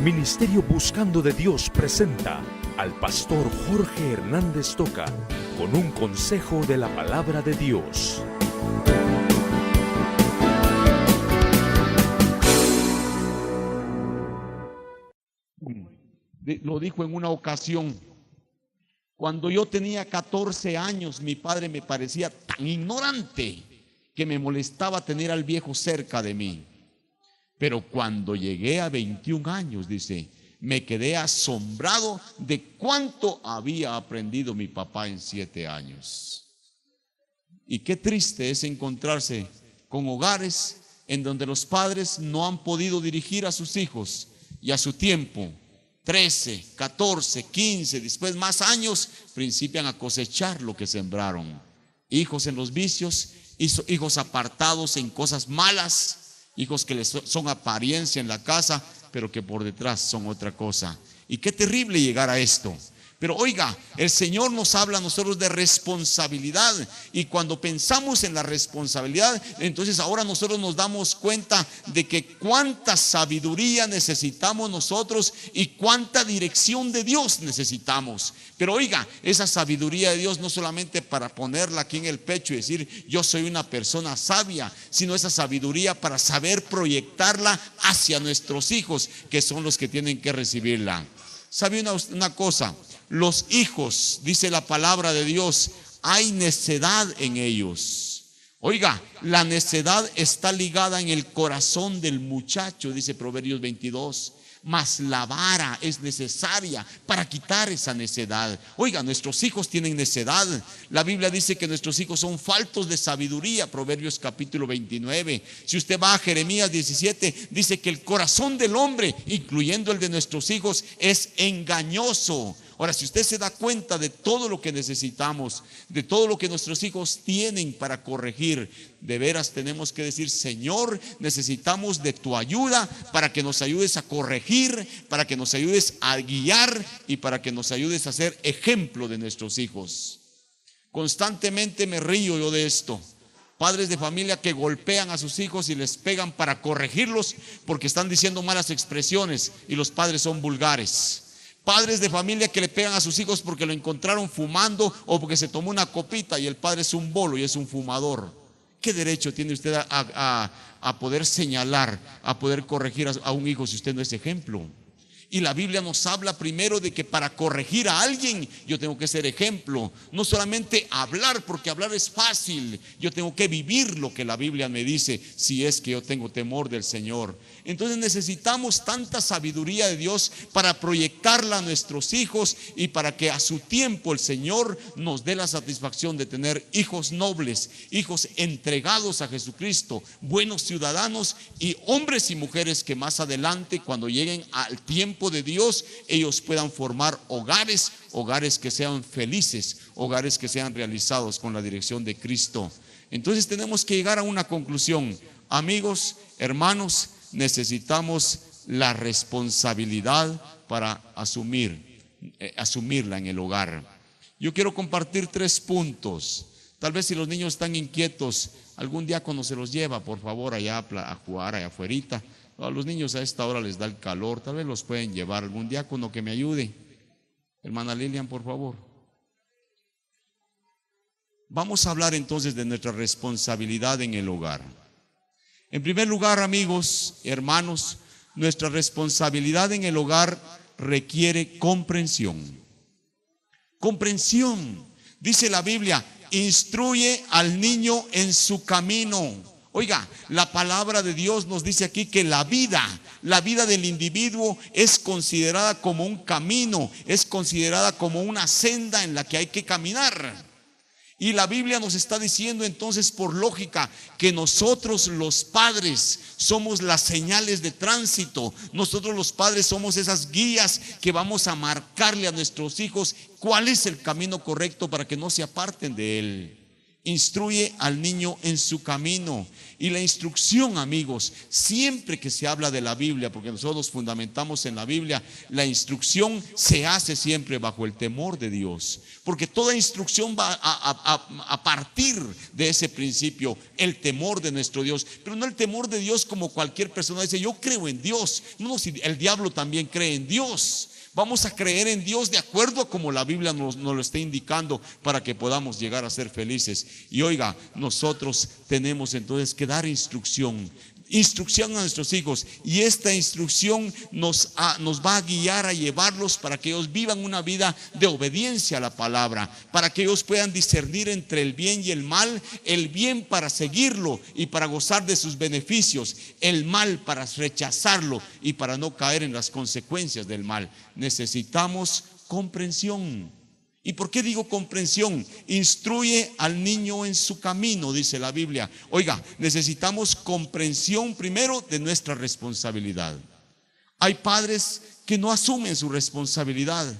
Ministerio Buscando de Dios presenta al pastor Jorge Hernández Toca con un consejo de la palabra de Dios. Lo dijo en una ocasión: cuando yo tenía 14 años, mi padre me parecía tan ignorante que me molestaba tener al viejo cerca de mí. Pero cuando llegué a 21 años, dice, me quedé asombrado de cuánto había aprendido mi papá en 7 años. Y qué triste es encontrarse con hogares en donde los padres no han podido dirigir a sus hijos, y a su tiempo 13, 14, 15, después más años, principian a cosechar lo que sembraron. Hijos en los vicios, hijos apartados en cosas malas, hijos que les son apariencia en la casa, pero que por detrás son otra cosa. Y qué terrible llegar a esto. Pero oiga, el Señor nos habla a nosotros de responsabilidad, y cuando pensamos en la responsabilidad, entonces ahora nosotros nos damos cuenta de que cuánta sabiduría necesitamos nosotros y cuánta dirección de Dios necesitamos. Pero oiga, esa sabiduría de Dios no solamente para ponerla aquí en el pecho y decir yo soy una persona sabia, sino esa sabiduría para saber proyectarla hacia nuestros hijos, que son los que tienen que recibirla. ¿Sabe una cosa? Los hijos, dice la palabra de Dios, hay necedad en ellos. Oiga, la necedad está ligada en el corazón del muchacho, dice Proverbios 22. Mas la vara es necesaria para quitar esa necedad. Oiga, nuestros hijos tienen necedad. La Biblia dice que nuestros hijos son faltos de sabiduría, Proverbios capítulo 29. Si usted va a Jeremías 17, dice que el corazón del hombre, incluyendo el de nuestros hijos, es engañoso. Ahora, si usted se da cuenta de todo lo que necesitamos, de todo lo que nuestros hijos tienen para corregir, de veras tenemos que decir: Señor, necesitamos de tu ayuda para que nos ayudes a corregir, para que nos ayudes a guiar y para que nos ayudes a ser ejemplo de nuestros hijos. Constantemente me río yo de esto. Padres de familia que golpean a sus hijos y les pegan para corregirlos porque están diciendo malas expresiones y los padres son vulgares. Padres de familia que le pegan a sus hijos porque lo encontraron fumando o porque se tomó una copita y el padre es un bolo y es un fumador. ¿Qué derecho tiene usted a poder señalar, a poder corregir a un hijo si usted no es ejemplo? Y la Biblia nos habla primero de que para corregir a alguien yo tengo que ser ejemplo. No solamente hablar, porque hablar es fácil. Yo tengo que vivir lo que la Biblia me dice, si es que yo tengo temor del Señor. Entonces necesitamos tanta sabiduría de Dios para proyectarla a nuestros hijos y para que a su tiempo el Señor nos dé la satisfacción de tener hijos nobles, hijos entregados a Jesucristo, buenos ciudadanos y hombres y mujeres que más adelante, cuando lleguen al tiempo de Dios, ellos puedan formar hogares que sean felices, hogares que sean realizados con la dirección de Cristo. Entonces tenemos que llegar a una conclusión. Amigos, hermanos, necesitamos la responsabilidad para asumirla en el hogar. Yo quiero compartir 3 puntos. Tal vez si los niños están inquietos, algún diácono se los lleva, por favor, allá a jugar allá afuerita. A los niños a esta hora les da el calor, tal vez los pueden llevar algún diácono que me ayude. Hermana Lilian, por favor. Vamos a hablar entonces de nuestra responsabilidad en el hogar. En primer lugar, amigos, hermanos, nuestra responsabilidad en el hogar requiere comprensión. Comprensión. Dice la Biblia: instruye al niño en su camino. Oiga, la palabra de Dios nos dice aquí que la vida del individuo es considerada como un camino, es considerada como una senda en la que hay que caminar. Y la Biblia nos está diciendo entonces, por lógica, que nosotros los padres somos las señales de tránsito. Nosotros los padres somos esas guías que vamos a marcarle a nuestros hijos cuál es el camino correcto para que no se aparten de él. Instruye al niño en su camino. Y la instrucción, amigos, siempre que se habla de la Biblia, porque nosotros nos fundamentamos en la Biblia, la instrucción se hace siempre bajo el temor de Dios. Porque toda instrucción va a partir de ese principio, el temor de nuestro Dios. Pero no el temor de Dios como cualquier persona dice, yo creo en Dios. No, si el diablo también cree en Dios. Vamos a creer en Dios de acuerdo a como la Biblia nos lo está indicando para que podamos llegar a ser felices. Y oiga, nosotros tenemos entonces que dar instrucción a nuestros hijos, y esta instrucción nos va a guiar a llevarlos para que ellos vivan una vida de obediencia a la palabra, para que ellos puedan discernir entre el bien y el mal, el bien para seguirlo y para gozar de sus beneficios, el mal para rechazarlo y para no caer en las consecuencias del mal. Necesitamos comprensión. ¿Y por qué digo comprensión? Instruye al niño en su camino, dice la Biblia. Oiga, necesitamos comprensión primero de nuestra responsabilidad. Hay padres que no asumen su responsabilidad.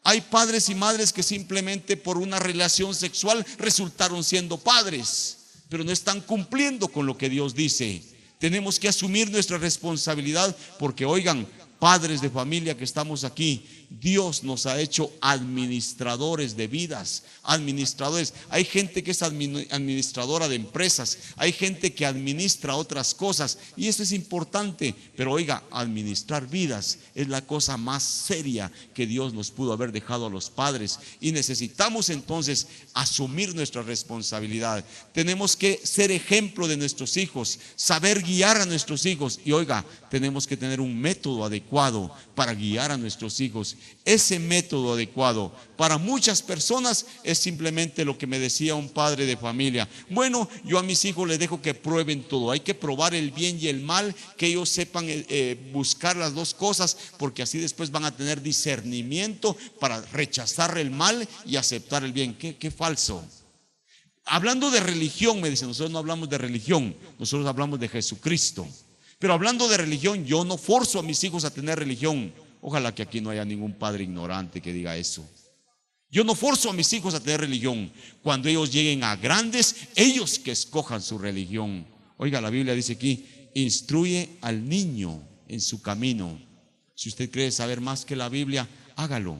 Hay padres y madres que simplemente por una relación sexual resultaron siendo padres, pero no están cumpliendo con lo que Dios dice. Tenemos que asumir nuestra responsabilidad porque, oigan, padres de familia que estamos aquí, Dios nos ha hecho administradores de vidas, administradores. Hay gente que es administradora de empresas, hay gente que administra otras cosas, y eso es importante. Pero oiga, administrar vidas es la cosa más seria que Dios nos pudo haber dejado a los padres, y necesitamos entonces asumir nuestra responsabilidad. Tenemos que ser ejemplo de nuestros hijos, saber guiar a nuestros hijos, y oiga, tenemos que tener un método adecuado para guiar a nuestros hijos. Ese método adecuado para muchas personas es simplemente lo que me decía un padre de familia: bueno, yo a mis hijos les dejo que prueben todo, hay que probar el bien y el mal, que ellos sepan buscar las dos cosas, porque así después van a tener discernimiento para rechazar el mal y aceptar el bien. Qué falso. Hablando de religión, me dice, nosotros no hablamos de religión, nosotros hablamos de Jesucristo. Pero hablando de religión, yo no forzo a mis hijos a tener religión. Ojalá que aquí no haya ningún padre ignorante que diga eso. Yo no forzo a mis hijos a tener religión. Cuando ellos lleguen a grandes, ellos que escojan su religión. Oiga, la Biblia dice aquí: instruye al niño en su camino. Si usted cree saber más que la Biblia, hágalo.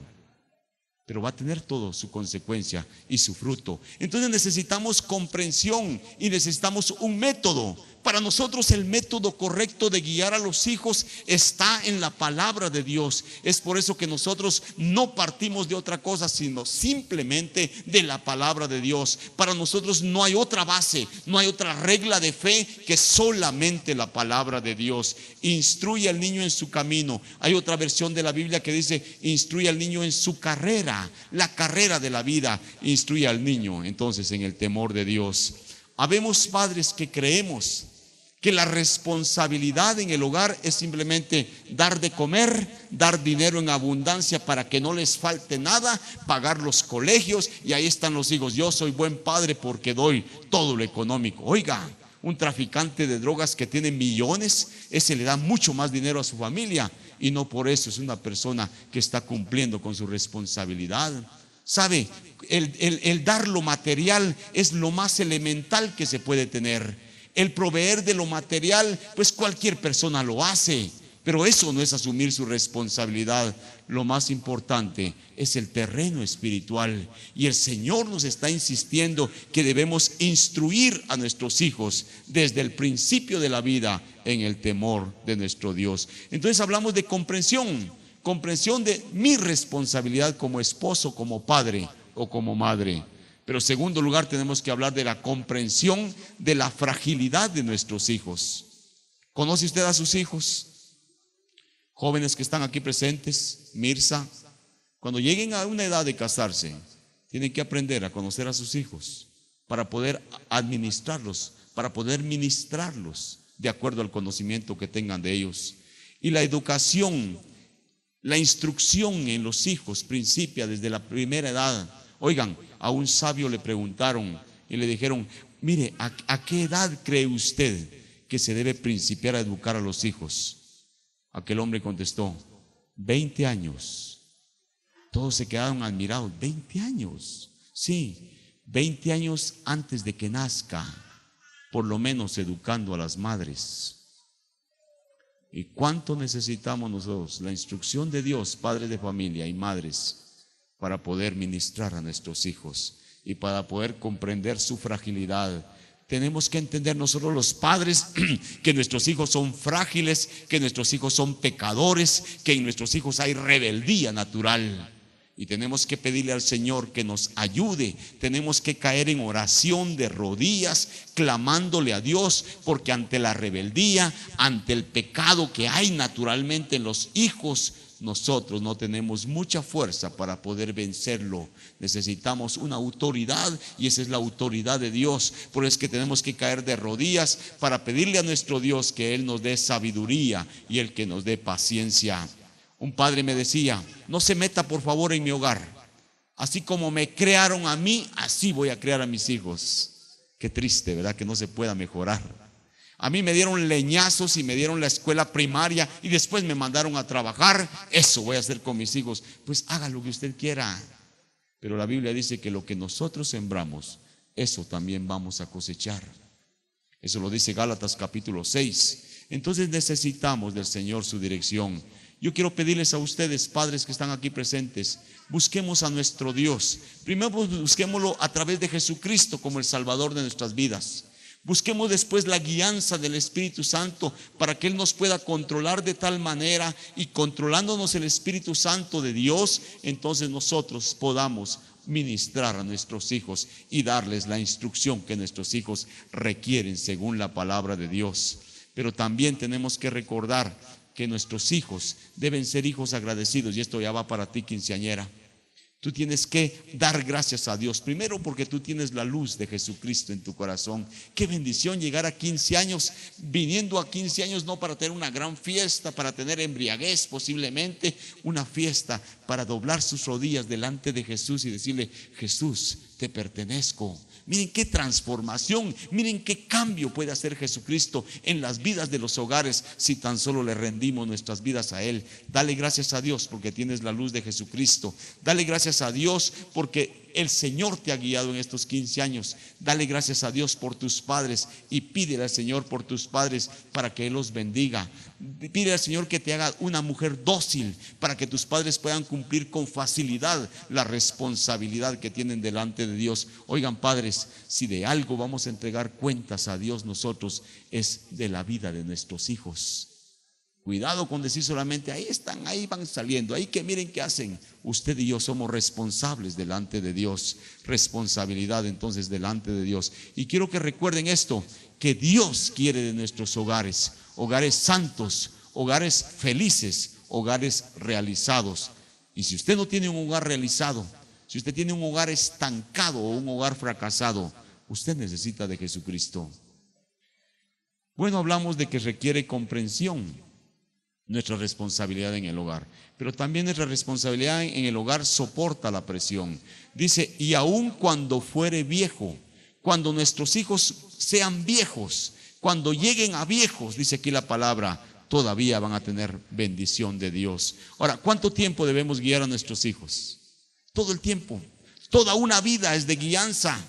Pero va a tener todo su consecuencia y su fruto. Entonces necesitamos comprensión y necesitamos un método. Para nosotros el método correcto de guiar a los hijos está en la palabra de Dios. Es por eso que nosotros no partimos de otra cosa, sino simplemente de la palabra de Dios. Para nosotros no hay otra base, no hay otra regla de fe que solamente la palabra de Dios. Instruye al niño en su camino. Hay otra versión de la Biblia que dice: instruye al niño en su carrera, la carrera de la vida. Instruye al niño entonces en el temor de Dios. Habemos padres que creemos que la responsabilidad en el hogar es simplemente dar de comer, dar dinero en abundancia para que no les falte nada, pagar los colegios, y ahí están los hijos. Yo soy buen padre porque doy todo lo económico. Oiga, un traficante de drogas que tiene millones, ese le da mucho más dinero a su familia, y no por eso es una persona que está cumpliendo con su responsabilidad. ¿Sabe? El dar lo material es lo más elemental que se puede tener. El proveer de lo material, pues cualquier persona lo hace, pero eso no es asumir su responsabilidad. Lo más importante es el terreno espiritual, y el Señor nos está insistiendo que debemos instruir a nuestros hijos desde el principio de la vida en el temor de nuestro Dios. Entonces hablamos de comprensión de mi responsabilidad como esposo, como padre o como madre. Pero en segundo lugar tenemos que hablar de la comprensión de la fragilidad de nuestros hijos. ¿Conoce usted a sus hijos? Jóvenes que están aquí presentes, Mirza, cuando lleguen a una edad de casarse, tienen que aprender a conocer a sus hijos para poder administrarlos, para poder ministrarlos de acuerdo al conocimiento que tengan de ellos. Y la educación, la instrucción en los hijos principia desde la primera edad. Oigan, a un sabio le preguntaron y le dijeron: mire, ¿a qué edad cree usted que se debe principiar a educar a los hijos? Aquel hombre contestó: 20 años. Todos se quedaron admirados. 20 años. Sí, 20 años antes de que nazca, por lo menos educando a las madres. ¿Y cuánto necesitamos nosotros? La instrucción de Dios, padres de familia y madres, para poder ministrar a nuestros hijos y para poder comprender su fragilidad. Tenemos que entender nosotros los padres que nuestros hijos son frágiles, que nuestros hijos son pecadores, que en nuestros hijos hay rebeldía natural. Y tenemos que pedirle al Señor que nos ayude. Tenemos que caer en oración de rodillas, clamándole a Dios, porque ante la rebeldía, ante el pecado que hay naturalmente en los hijos, nosotros no tenemos mucha fuerza para poder vencerlo. Necesitamos una autoridad, y esa es la autoridad de Dios. Por eso es que tenemos que caer de rodillas para pedirle a nuestro Dios que Él nos dé sabiduría y el que nos dé paciencia. Un padre me decía: no se meta por favor en mi hogar. Así como me crearon a mí, así voy a crear a mis hijos. Qué triste, ¿verdad? Que no se pueda mejorar. A mí me dieron leñazos y me dieron la escuela primaria y después me mandaron a trabajar. Eso voy a hacer con mis hijos. Pues haga lo que usted quiera. Pero la Biblia dice que lo que nosotros sembramos, eso también vamos a cosechar. Eso lo dice Gálatas capítulo 6. Entonces necesitamos del Señor su dirección. Yo quiero pedirles a ustedes, padres que están aquí presentes, busquemos a nuestro Dios. Primero busquémoslo a través de Jesucristo como el Salvador de nuestras vidas. Busquemos después la guianza del Espíritu Santo para que Él nos pueda controlar de tal manera, y controlándonos el Espíritu Santo de Dios, entonces nosotros podamos ministrar a nuestros hijos y darles la instrucción que nuestros hijos requieren según la palabra de Dios. Pero también tenemos que recordar que nuestros hijos deben ser hijos agradecidos, y esto ya va para ti, quinceañera. Tú tienes que dar gracias a Dios, primero porque tú tienes la luz de Jesucristo en tu corazón. Qué bendición llegar a 15 años, viniendo a 15 años no para tener una gran fiesta, para tener embriaguez, posiblemente una fiesta para doblar sus rodillas delante de Jesús y decirle: Jesús, te pertenezco. Miren qué transformación, miren qué cambio puede hacer Jesucristo en las vidas de los hogares si tan solo le rendimos nuestras vidas a Él. Dale gracias a Dios porque tienes la luz de Jesucristo. Dale gracias a Dios porque el Señor te ha guiado en estos 15 años. Dale gracias a Dios por tus padres y pídele al Señor por tus padres para que Él los bendiga. Pídele al Señor que te haga una mujer dócil para que tus padres puedan cumplir con facilidad la responsabilidad que tienen delante de Dios. Oigan, padres, si de algo vamos a entregar cuentas a Dios nosotros, es de la vida de nuestros hijos. Cuidado con decir solamente: ahí están, ahí van saliendo, ahí que miren qué hacen. Usted y yo somos responsables delante de Dios. Responsabilidad entonces delante de Dios. Y quiero que recuerden esto, que Dios quiere de nuestros hogares, hogares santos, hogares felices, hogares realizados. Y si usted no tiene un hogar realizado, si usted tiene un hogar estancado o un hogar fracasado, usted necesita de Jesucristo. Bueno, hablamos de que requiere comprensión nuestra responsabilidad en el hogar, pero también nuestra responsabilidad en el hogar soporta la presión. Dice: y aun cuando fuere viejo, cuando nuestros hijos sean viejos, cuando lleguen a viejos, dice aquí la palabra, todavía van a tener bendición de Dios. Ahora, ¿cuánto tiempo debemos guiar a nuestros hijos? Todo el tiempo. Toda una vida es de guianza.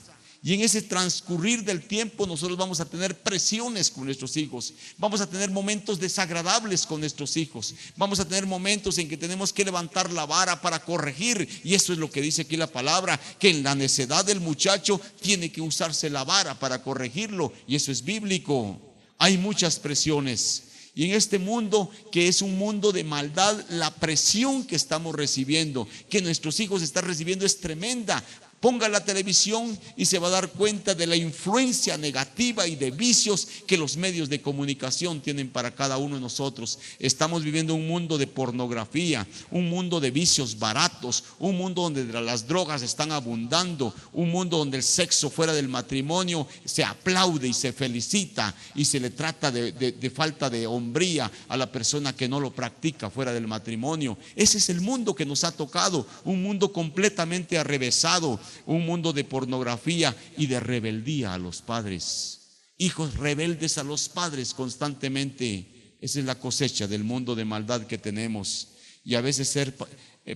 Y en ese transcurrir del tiempo nosotros vamos a tener presiones con nuestros hijos. Vamos a tener momentos desagradables con nuestros hijos. Vamos a tener momentos en que tenemos que levantar la vara para corregir. Y eso es lo que dice aquí la palabra, que en la necedad del muchacho tiene que usarse la vara para corregirlo. Y eso es bíblico. Hay muchas presiones. Y en este mundo, que es un mundo de maldad, la presión que estamos recibiendo, que nuestros hijos están recibiendo, es tremenda. Ponga la televisión y se va a dar cuenta de la influencia negativa y de vicios que los medios de comunicación tienen para cada uno de nosotros. Estamos viviendo un mundo de pornografía, un mundo de vicios baratos, un mundo donde las drogas están abundando, un mundo donde el sexo fuera del matrimonio se aplaude y se felicita y se le trata de falta de hombría a la persona que no lo practica fuera del matrimonio. Ese es el mundo que nos ha tocado, un mundo completamente arrevesado. Un mundo de pornografía y de rebeldía a los padres. Hijos rebeldes a los padres constantemente. Esa es la cosecha del mundo de maldad que tenemos. Y a veces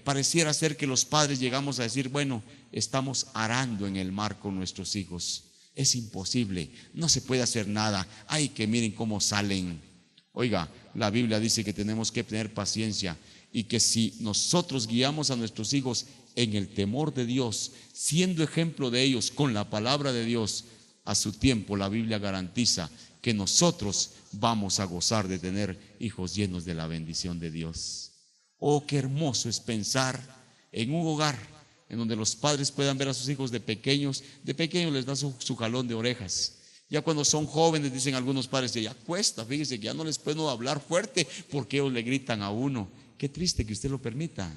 pareciera ser que los padres llegamos a decir, bueno, estamos arando en el mar con nuestros hijos. Es imposible, no se puede hacer nada. Ay, que miren cómo salen. Oiga, la Biblia dice que tenemos que tener paciencia y que si nosotros guiamos a nuestros hijos en el temor de Dios, siendo ejemplo de ellos con la palabra de Dios, a su tiempo la Biblia garantiza que nosotros vamos a gozar de tener hijos llenos de la bendición de Dios. Oh, qué hermoso es pensar en un hogar en donde los padres puedan ver a sus hijos de pequeños les dan su jalón de orejas. Ya cuando son jóvenes, dicen algunos padres, ya cuesta, fíjese que ya no les puedo hablar fuerte porque ellos le gritan a uno. Qué triste que usted lo permita.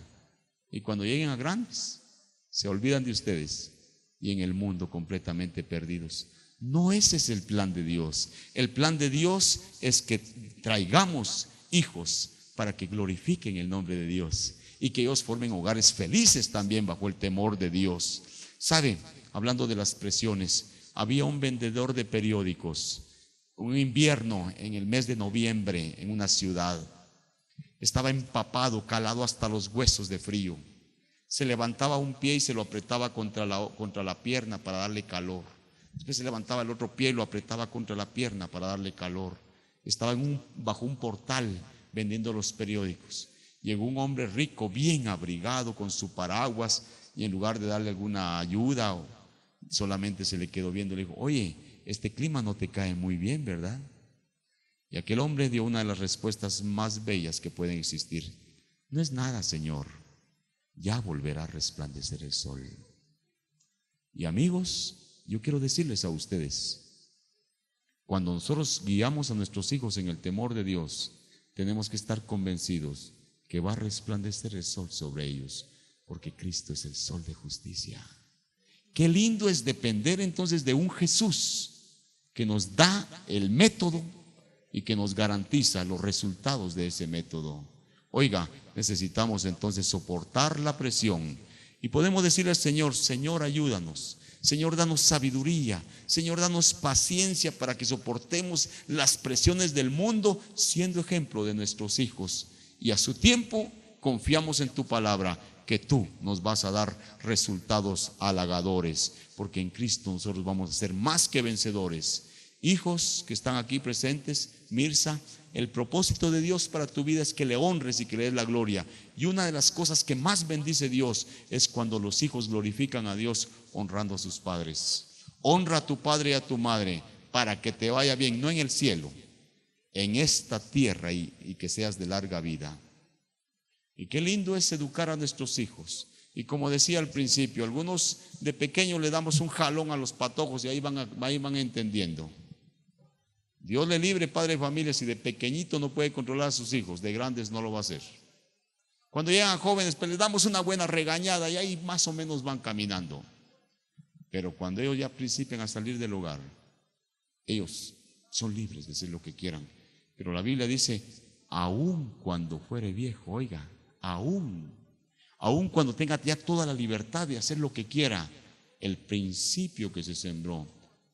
Y cuando lleguen a grandes, se olvidan de ustedes y en el mundo completamente perdidos. No, ese es el plan de Dios. El plan de Dios es que traigamos hijos para que glorifiquen el nombre de Dios y que ellos formen hogares felices también bajo el temor de Dios. ¿Sabe? Hablando de las presiones, había un vendedor de periódicos, un invierno en el mes de noviembre en una ciudad. Estaba empapado, calado hasta los huesos de frío. Se levantaba un pie y se lo apretaba contra la pierna para darle calor. Después se levantaba el otro pie y lo apretaba contra la pierna para darle calor. Estaba bajo un portal vendiendo los periódicos. Llegó un hombre rico, bien abrigado, con su paraguas, y en lugar de darle alguna ayuda, solamente se le quedó viendo y le dijo, oye, este clima no te cae muy bien, ¿verdad? Y aquel hombre dio una de las respuestas más bellas que pueden existir. No es nada, Señor, ya volverá a resplandecer el sol. Y amigos, yo quiero decirles a ustedes, cuando nosotros guiamos a nuestros hijos en el temor de Dios, tenemos que estar convencidos que va a resplandecer el sol sobre ellos, porque Cristo es el sol de justicia. Qué lindo es depender entonces de un Jesús que nos da el método y que nos garantiza los resultados de ese método. Oiga, necesitamos entonces soportar la presión y podemos decirle al Señor, Señor, ayúdanos. Señor, danos sabiduría. Señor, danos paciencia para que soportemos las presiones del mundo siendo ejemplo de nuestros hijos. Y a su tiempo confiamos en tu palabra, que tú nos vas a dar resultados halagadores, porque en Cristo nosotros vamos a ser más que vencedores. Hijos que están aquí presentes, Mirza, el propósito de Dios para tu vida es que le honres y que le des la gloria. Y una de las cosas que más bendice Dios es cuando los hijos glorifican a Dios honrando a sus padres. Honra a tu padre y a tu madre para que te vaya bien, no en el cielo, en esta tierra y que seas de larga vida. Y qué lindo es educar a nuestros hijos. Y como decía al principio, algunos de pequeños le damos un jalón a los patojos y ahí van entendiendo. Dios le libre, padre de familia, si de pequeñito no puede controlar a sus hijos, de grandes no lo va a hacer. Cuando llegan jóvenes, pues les damos una buena regañada y ahí más o menos van caminando. Pero cuando ellos ya principian a salir del hogar, ellos son libres de hacer lo que quieran. Pero la Biblia dice, aun cuando fuere viejo, oiga, aun cuando tenga ya toda la libertad de hacer lo que quiera, el principio que se sembró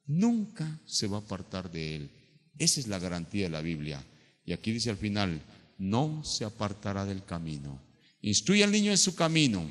nunca se va a apartar de él. Esa es la garantía de la Biblia. Y aquí dice al final, no se apartará del camino. Instruye al niño en su camino,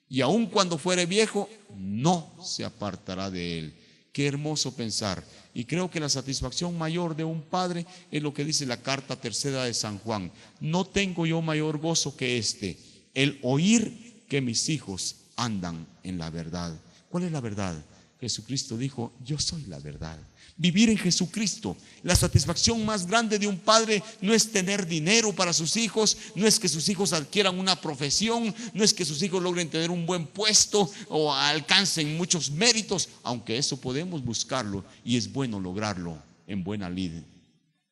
y aun cuando fuere viejo, no se apartará de él. Qué hermoso pensar. Y creo que la satisfacción mayor de un padre es lo que dice la carta tercera de San Juan. No tengo yo mayor gozo que este, el oír que mis hijos andan en la verdad. ¿Cuál es la verdad? Jesucristo dijo, yo soy la verdad. Vivir en Jesucristo. La satisfacción más grande de un padre no es tener dinero para sus hijos, no es que sus hijos adquieran una profesión, no es que sus hijos logren tener un buen puesto o alcancen muchos méritos, aunque eso podemos buscarlo y es bueno lograrlo en buena lid.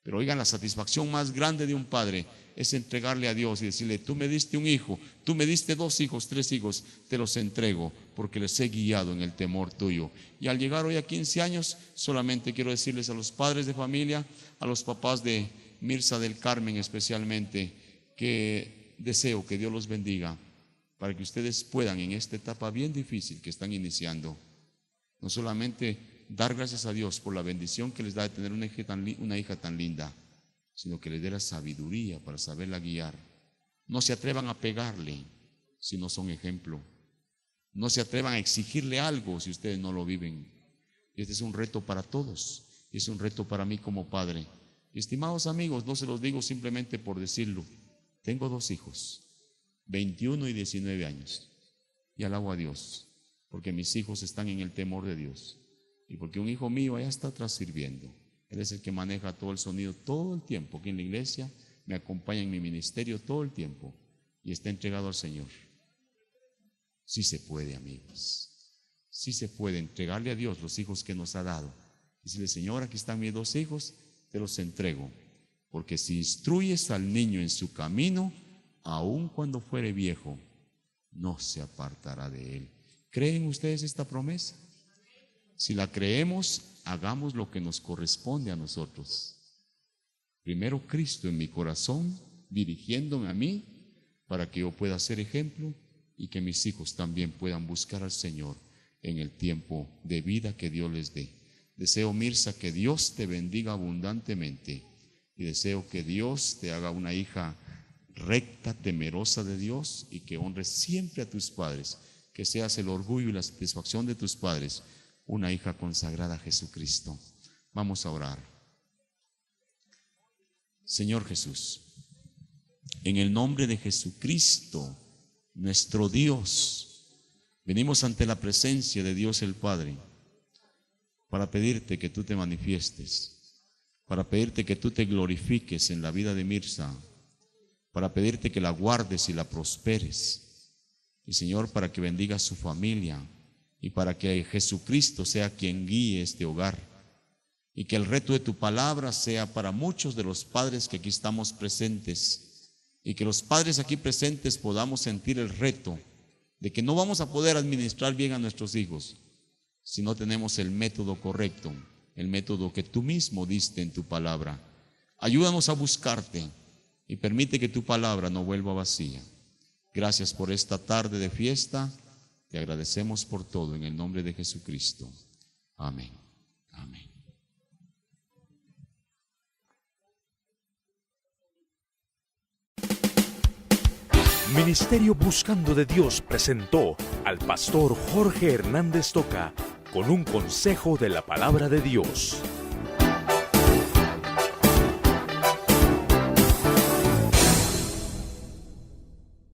Pero oigan, la satisfacción más grande de un padre es entregarle a Dios y decirle, tú me diste un hijo, tú me diste 2 hijos, 3 hijos, te los entrego porque les he guiado en el temor tuyo. Y al llegar hoy a 15 años, solamente quiero decirles a los padres de familia, a los papás de Mirza del Carmen especialmente, que deseo que Dios los bendiga para que ustedes puedan en esta etapa bien difícil que están iniciando, no solamente dar gracias a Dios por la bendición que les da de tener una hija tan linda, sino que les dé la sabiduría para saberla guiar. No se atrevan a pegarle, si no son ejemplo. No se atrevan a exigirle algo si ustedes no lo viven. Este es un reto para todos, es un reto para mí como padre. Estimados amigos, no se los digo simplemente por decirlo. Tengo 2 hijos, 21 y 19 años, y alabo a Dios, porque mis hijos están en el temor de Dios, y porque un hijo mío allá está atrás sirviendo. Él es el que maneja todo el sonido todo el tiempo, aquí en la iglesia, me acompaña en mi ministerio todo el tiempo, y está entregado al Señor. Sí se puede, amigos. Sí se puede entregarle a Dios los hijos que nos ha dado. Decirle, Señor, aquí están mis 2 hijos, te los entrego. Porque si instruyes al niño en su camino, aun cuando fuere viejo, no se apartará de él. ¿Creen ustedes esta promesa? Si la creemos, hagamos lo que nos corresponde a nosotros. Primero Cristo en mi corazón, dirigiéndome a mí, para que yo pueda ser ejemplo y que mis hijos también puedan buscar al Señor en el tiempo de vida que Dios les dé. Deseo, Mirza, que Dios te bendiga abundantemente y deseo que Dios te haga una hija recta, temerosa de Dios y que honres siempre a tus padres, que seas el orgullo y la satisfacción de tus padres, una hija consagrada a Jesucristo. Vamos a orar. Señor Jesús, en el nombre de Jesucristo, nuestro Dios, venimos ante la presencia de Dios el Padre para pedirte que tú te manifiestes, para pedirte que tú te glorifiques en la vida de Mirza, para pedirte que la guardes y la prosperes, y Señor, para que bendigas su familia y para que Jesucristo sea quien guíe este hogar, y que el reto de tu palabra sea para muchos de los padres que aquí estamos presentes, y que los padres aquí presentes podamos sentir el reto de que no vamos a poder administrar bien a nuestros hijos si no tenemos el método correcto, el método que tú mismo diste en tu palabra. Ayúdanos a buscarte y permite que tu palabra no vuelva vacía. Gracias por esta tarde de fiesta. Te agradecemos por todo en el nombre de Jesucristo. Amén. Amén. Ministerio Buscando de Dios presentó al pastor Jorge Hernández Toca con un consejo de la palabra de Dios.